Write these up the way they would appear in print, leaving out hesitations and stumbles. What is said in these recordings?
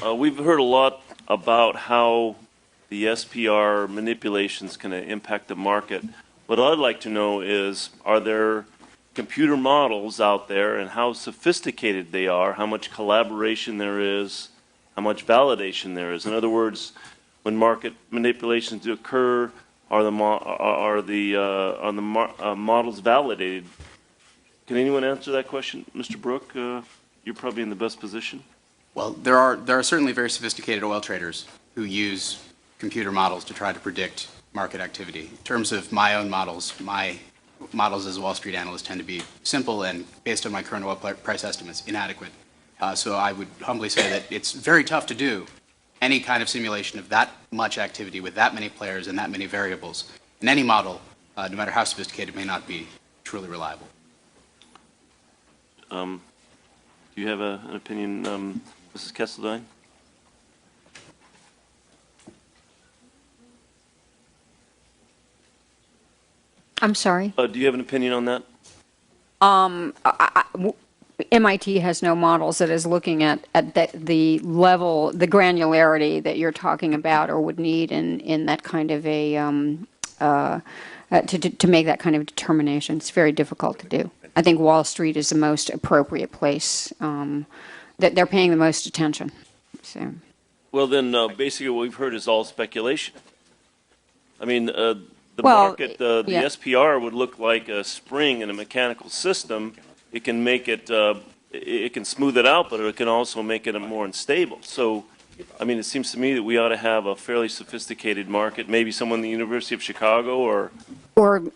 We've heard a lot about how the SPR manipulations can impact the market. What I'd like to know is, are there computer models out there and how sophisticated they are, how much collaboration there is, how much validation there is? In other words, when market manipulations do occur, are the models validated? Can anyone answer that question? Mr. Brook, you're probably in the best position. Well, there are certainly very sophisticated oil traders who use computer models to try to predict market activity. In terms of my own models, my models as a Wall Street analyst tend to be simple and, based on my current oil price estimates, inadequate. So I would humbly say that it's very tough to do any kind of simulation of that much activity with that many players and that many variables. And any model, no matter how sophisticated, may not be truly reliable. Do you have an opinion, Mrs. Kesseldine? I'm sorry? Do you have an opinion on that? MIT has no models that is looking at the level, the granularity that you're talking about or would need in that kind of a, to make that kind of determination. It's very difficult to do. I think Wall Street is the most appropriate place, that they're paying the most attention. So. Well, then basically what we've heard is all speculation. I mean, the market, the SPR would look like a spring in a mechanical system. It can make it, it can smooth it out, but it can also make it more unstable. So, I mean, it seems to me that we ought to have a fairly sophisticated market, maybe someone at the University of Chicago or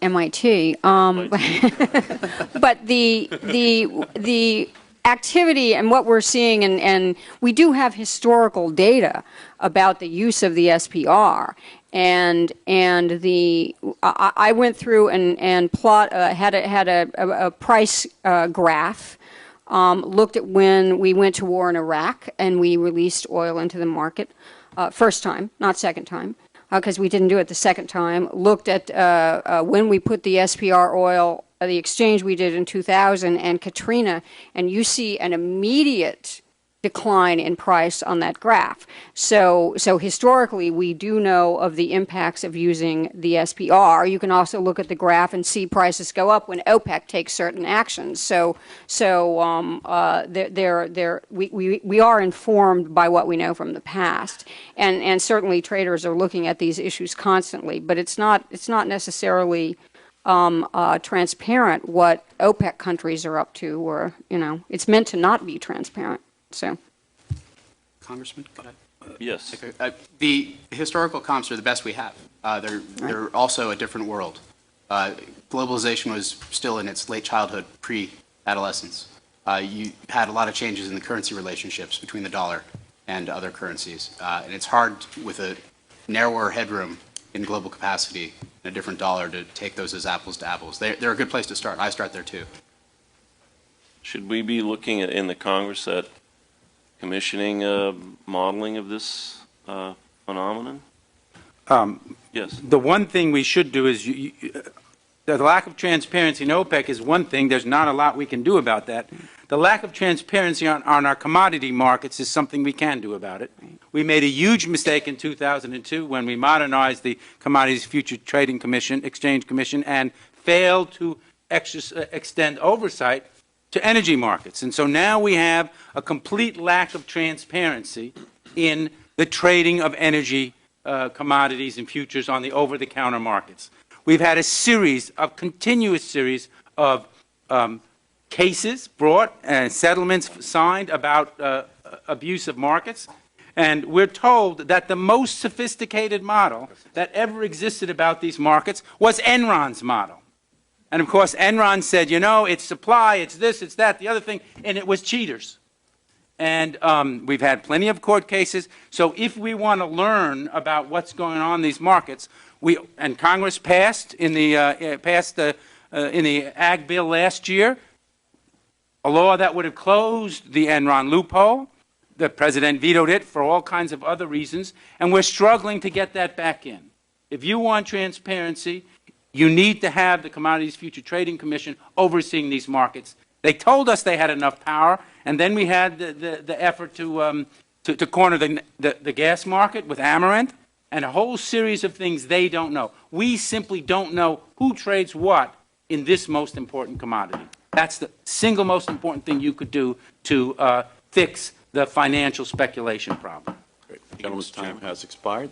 MIT. But the activity and what we're seeing, and we do have historical data about the use of the SPR. And I went through and had a price graph, looked at when we went to war in Iraq and we released oil into the market, first time, not second time, because we didn't do it the second time. Looked at when we put the SPR oil, the exchange we did in 2000 and Katrina, and you see an immediate decline in price on that graph. So historically, we do know of the impacts of using the SPR. You can also look at the graph and see prices go up when OPEC takes certain actions. We are informed by what we know from the past, and certainly traders are looking at these issues constantly. But it's not necessarily transparent what OPEC countries are up to, or it's meant to not be transparent. So, Congressman, could I? Yes. The historical comps are the best we have. They're also a different world. Globalization was still in its late childhood, pre-adolescence. You had a lot of changes in the currency relationships between the dollar and other currencies. And it's hard with a narrower headroom in global capacity and a different dollar to take those as apples to apples. They're a good place to start. I start there too. Should we be looking in the Congress at commissioning modeling of this phenomenon? Yes. The one thing we should do is, the lack of transparency in OPEC is one thing. There's not a lot we can do about that. The lack of transparency on our commodity markets is something we can do about it. We made a huge mistake in 2002 when we modernized the Commodities Future Trading Commission, Exchange Commission, and failed to extend oversight to energy markets. And so now we have a complete lack of transparency in the trading of energy commodities and futures on the over-the-counter markets. We've had a continuous series of cases brought and settlements signed about abuse of markets. And we're told that the most sophisticated model that ever existed about these markets was Enron's model. And of course, Enron said, it's supply, it's this, it's that, the other thing, and it was cheaters. And we've had plenty of court cases. So if we want to learn about what's going on in these markets, and Congress passed in the Ag bill last year a law that would have closed the Enron loophole. The president vetoed it for all kinds of other reasons, and we're struggling to get that back in. If you want transparency, you need to have the Commodities Future Trading Commission overseeing these markets. They told us they had enough power, and then we had the effort to to corner the gas market with Amaranth, and a whole series of things they don't know. We simply don't know who trades what in this most important commodity. That's the single most important thing you could do to fix the financial speculation problem. Gentleman's time has expired.